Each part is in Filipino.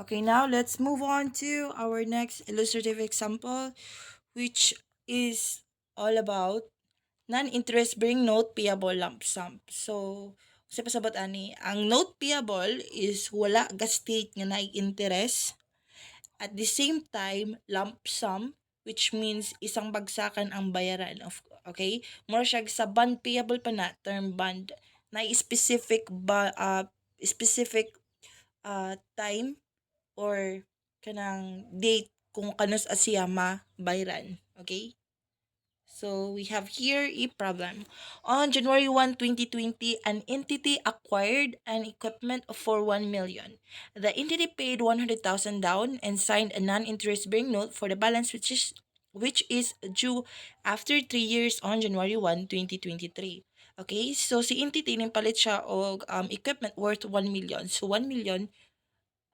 Okay, now let's move on to our next illustrative example, which is all about non-interest bearing note payable lump sum. So, sa pasabot ani, ang note payable is wala ga state nga naay interest. At the same time, lump sum, which means isang bagsakan ang bayaran of, okay? More siya sa bond payable pa na, term bond, na specific time or kanang date kung kanos siya mabayran. Okay? So, we have here a problem. On January 1, 2020, an entity acquired an equipment for 1 million. The entity paid 100,000 down and signed a non-interest-bearing note for the balance which is due after 3 years on January 1, 2023. Okay, so si entity nipalit siya og equipment worth 1 million. So 1 million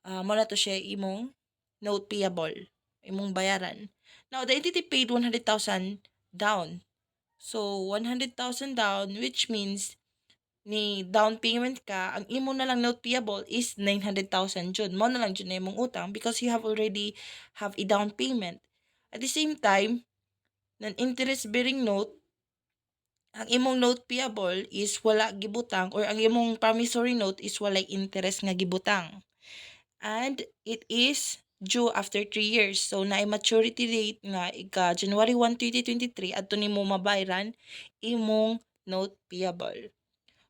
mo na to siya imong note payable, imong bayaran. Now, the entity paid 100,000 down. So, 100,000 down, which means ni down payment ka, ang imo na lang note payable is 900,000 jud. Mo na lang jud na imong utang because you have already have a down payment. At the same time, ng interest bearing note, ang imong note payable is wala gibutang or ang imong promissory note is walay interest nga gibutang. And it is due after 3 years. So, na maturity date nga ika January 1, 2023 adto nimo mabayran imong note payable.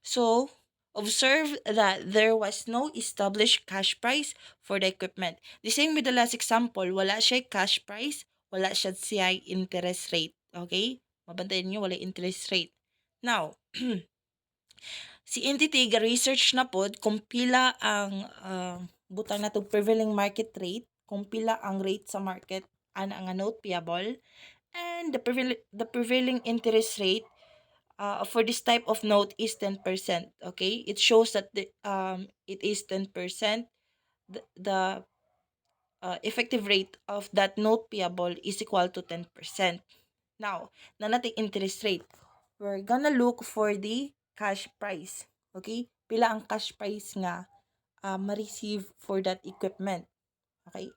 So, observe that there was no established cash price for the equipment. The same with the last example, wala siya cash price, wala siya interest rate. Okay? Mabantayan niyo wala interest rate. Now, si entity ga-research na pod kung pila ang butang natong prevailing market rate, kung pila ang rate sa market ana nga note payable, and the prevailing interest rate for this type of note is 10%. Okay, it shows that it is 10%. The effective rate of that note payable is equal to 10%. Now, na nating interest rate, we're gonna look for the cash price. Okay? Pila ang cash price nga ma-receive for that equipment. Okay?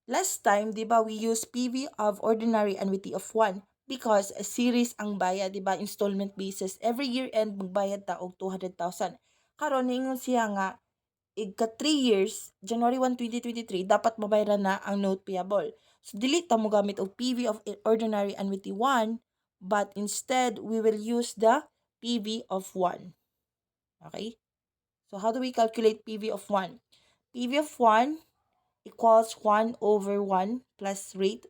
Last time, di ba, we use PV of ordinary annuity of 1 because a series ang bayad, di ba, installment basis. Every year end, magbayad ta og 200,000. Karon ningon siya nga, igka 3 years, January 1, 2023, dapat mabayaran na ang note payable. So, dili ta mo gamit og PV of ordinary annuity 1, but instead, we will use the PV of 1. Okay? So, how do we calculate PV of 1? PV of 1 equals 1 over 1 plus rate,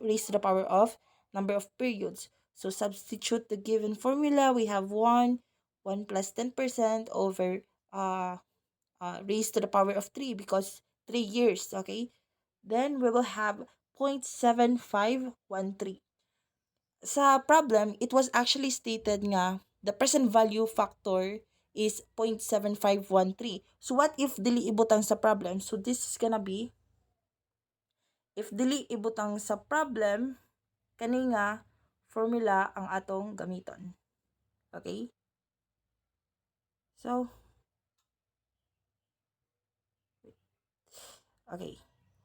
raised to the power of number of periods. So, substitute the given formula. We have 1 plus 10% over raised to the power of 3 because 3 years, okay? Then we will have 0.7513. Sa problem, it was actually stated nga the present value factor is 0.7513. So what if dili ibutang sa problem? So this is gonna be, if dili ibutang sa problem, kani nga formula ang atong gamiton. Okay? So, okay.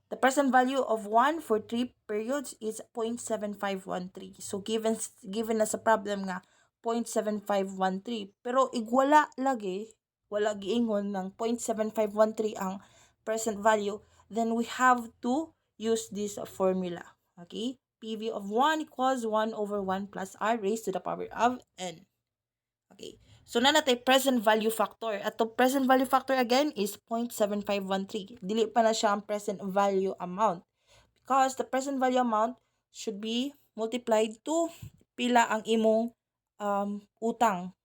The present value of 1 for 3 periods is 0.7513. So, given na sa problem nga 0.7513. Pero, igwala lagi, wala giingon ng 0.7513 ang present value, then we have to use this formula. Okay? PV of 1 equals 1 over 1 plus R raised to the power of N. Okay. So, na natay present value factor. At the present value factor again is 0.7513. Dili pa na siya ang present value amount. Because the present value amount should be multiplied to pila ang imong utang.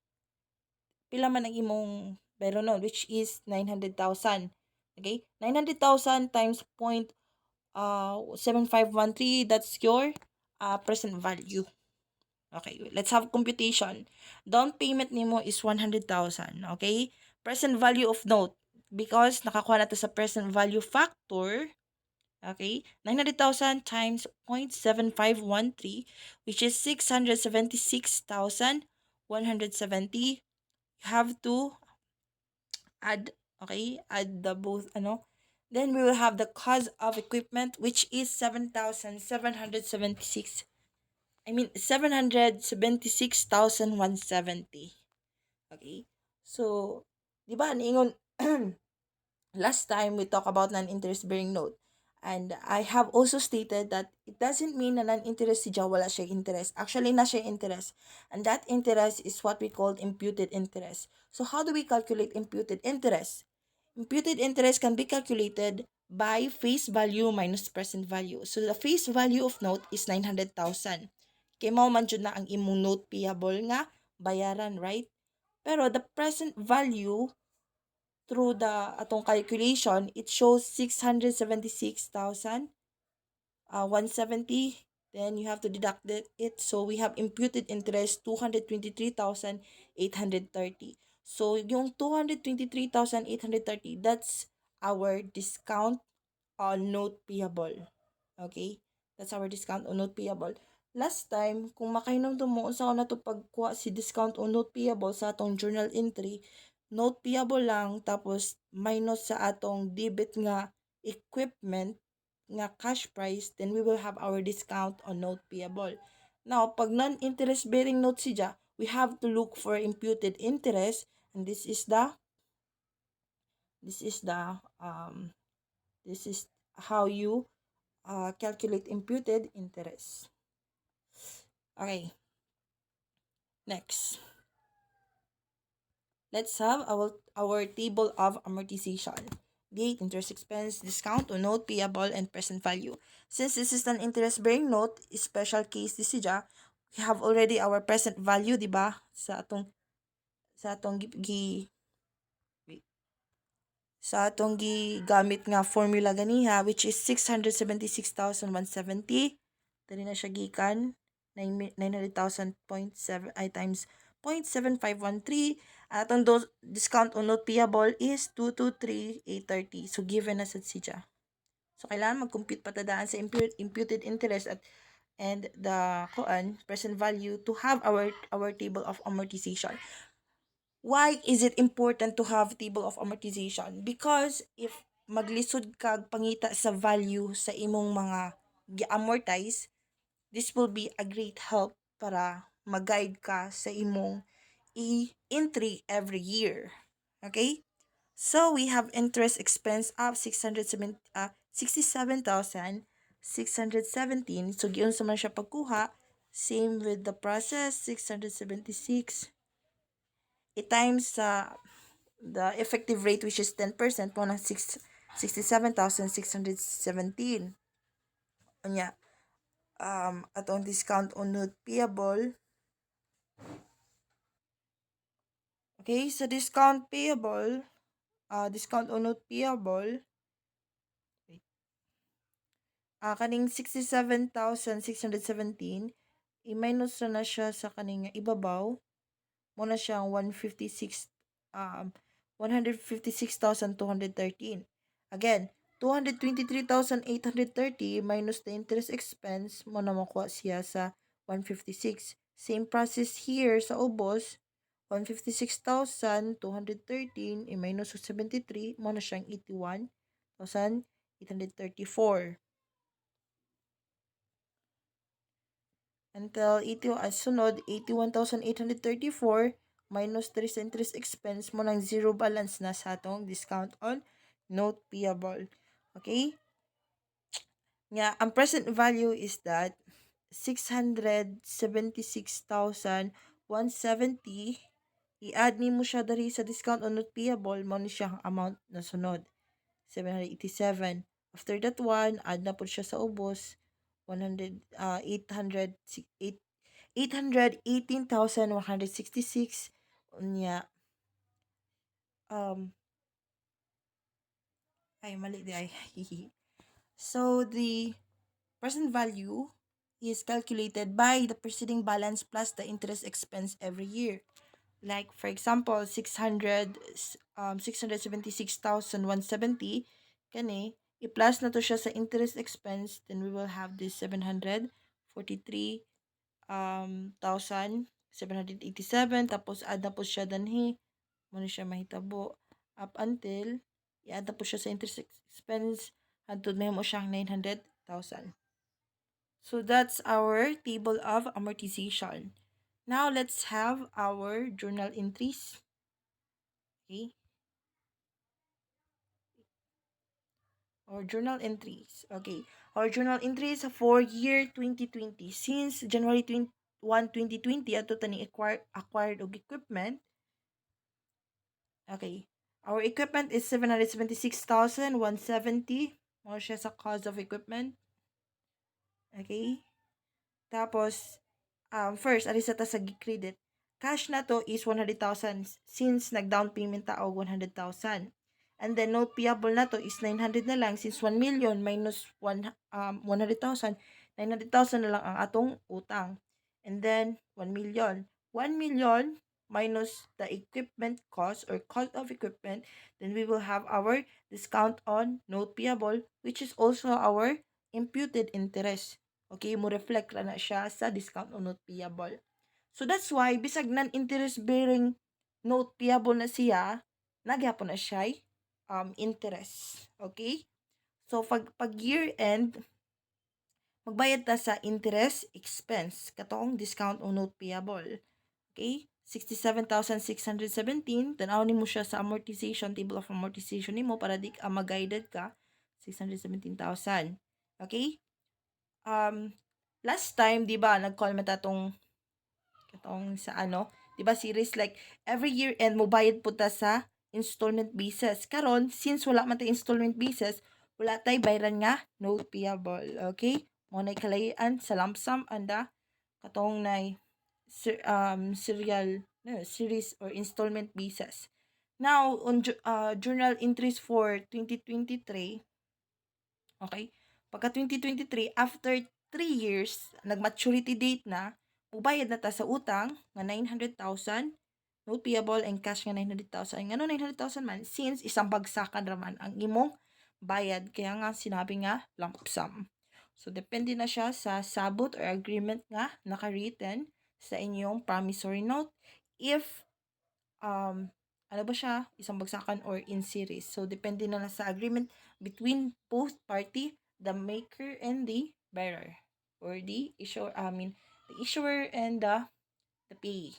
Pila man ang imong meron nun, which is 900,000. Okay? 900,000 times 0.7513, that's your present value. Okay, let's have computation. Down payment nimo is 100,000, okay? Present value of note, because nakakuha na to sa present value factor, okay? 900,000 times 0.7513, which is 676,170. You have to add, okay? Add the both, Then we will have the cost of equipment, which is 7,776. I mean 776,170. Okay? So, di ba, niingon, last time we talked about non-interest bearing note. And I have also stated that it doesn't mean na non-interest si wala siya interest. Actually, na siya interest. And that interest is what we call imputed interest. So, how do we calculate imputed interest? Imputed interest can be calculated by face value minus present value. So, the face value of note is 900,000. Kay mao man jud na ang imong note payable nga bayaran, right? Pero the present value through the atong calculation, it shows 676,000 170. Then you have to deduct it. So we have imputed interest 223,830. So yung 223,830, that's our discount on note payable. Okay? That's our discount on note payable. Last time, kung makahinom to mo, unsa ko na to pagkuha si discount on note payable sa atong journal entry, note payable lang, tapos minus sa atong debit nga equipment, nga cash price, then we will have our discount on note payable. Now, pag non-interest bearing note siya, we have to look for imputed interest, and this is the this is how you calculate imputed interest. Okay, next. Let's have our table of amortization. Date, interest expense, discount on note payable, and present value. Since this is an interest-bearing note, special case this siya, we have already our present value, di ba? Sa atong sa atong gigamit nga formula ganiha, which is 676,170. Dali na siya gikan 900,000 ay times 0.7513. Atong discount on note payable is 223,830. So given na sad siya. So kailangan mag-compute patadaan sa imputed interest and the present value to have our table of amortization. Why is it important to have table of amortization? Because if maglisod kag pangita sa value sa imong mga gi-amortize, this will be a great help para mag-guide ka sa imong entry every year. Okay? So we have interest expense of 67,617. So giun sa man siya pagkuha, same with the process, 676 i-times sa the effective rate, which is 10%, mo ng 67,617. Unya, atong discount on note payable. Okay, sa discount on note payable, kaning 67,617, i-minus na siya sa kaning ibabaw, mo na siyang 156,213. Again, 223,830 minus the interest expense, mo na makuha siya sa 156. Same process here sa ubos, 156,213 i-minus 73, mo na siyang 81,834. Until 81, sunod, 81,834 minus 3 sa interest expense mo ng zero balance na sa atong discount on note payable. Okay? Nga, ang present value is that 676,170. I-add ni mo siya dari sa discount on note payable, mo ni siya ang amount na sunod. 787. After that one, add na po siya sa ubos. 818,166. Unya, mali di ay. So, the present value is calculated by the preceding balance plus the interest expense every year. Like, for example, 676,170, kani, i-plus na to siya sa interest expense, then we will have this 743,787, tapos add na po siya danhi, mo na siya mahitabo, up until I-add na po siya sa interest expense. Hantod may mo siyang 900,000. So that's our table of amortization. Now let's have our journal entries. Okay. Our journal entries. Okay. Our journal entries for year 2020. Since January 21, 2020, ato tani acquired og equipment. Okay. Our equipment is 776,170. More siya sa cost of equipment. Okay. Tapos, first, alisa ta sa credit. Cash na to is 100,000 since nag-down payment ta og 100,000. And then, note payable na to is 900 na lang since 1 million minus 100,000. 900,000 na lang ang atong utang. And then, 1 million. 1 million minus the equipment cost or cost of equipment. Then, we will have our discount on note payable, which is also our imputed interest. Okay, mo reflect ra na siya sa discount on note payable. So that's why bisag non-interest bearing note payable na siya, nagyapon na siya interest. Okay? So pag year end, magbayad ta sa interest expense katong discount on note payable. Okay? 67,617. Tanaw nimo siya sa amortization, table of amortization nimo para di ka mag-guided ka. 617,000. Okay? Last time, 'di ba, nag-call mata tong katong sa 'di ba series like every year end mo bayad po ta sa installment basis. Karon, since wala man tay installment basis, wala tay bayran nga note payable. Okay? Mo nay kalayan sa lump sum anda katong nay serial series or installment basis. Now, on journal entries for 2023, okay? Pagka 2023, after 3 years, nag-maturity date na, mubayad na ta sa utang nga 900,000, note payable and cash nga 900,000. Ngano 900,000 man? Since isang bagsakan raman ang imong bayad, kaya nga sinabi nga lump sum. So, depende na siya sa sabot or agreement nga naka-written sa inyong promissory note. If ano ba siya, isang bagsakan or in series. So, depende na lang sa agreement between both party, the maker and the bearer. Or the issuer, the issuer and the payee.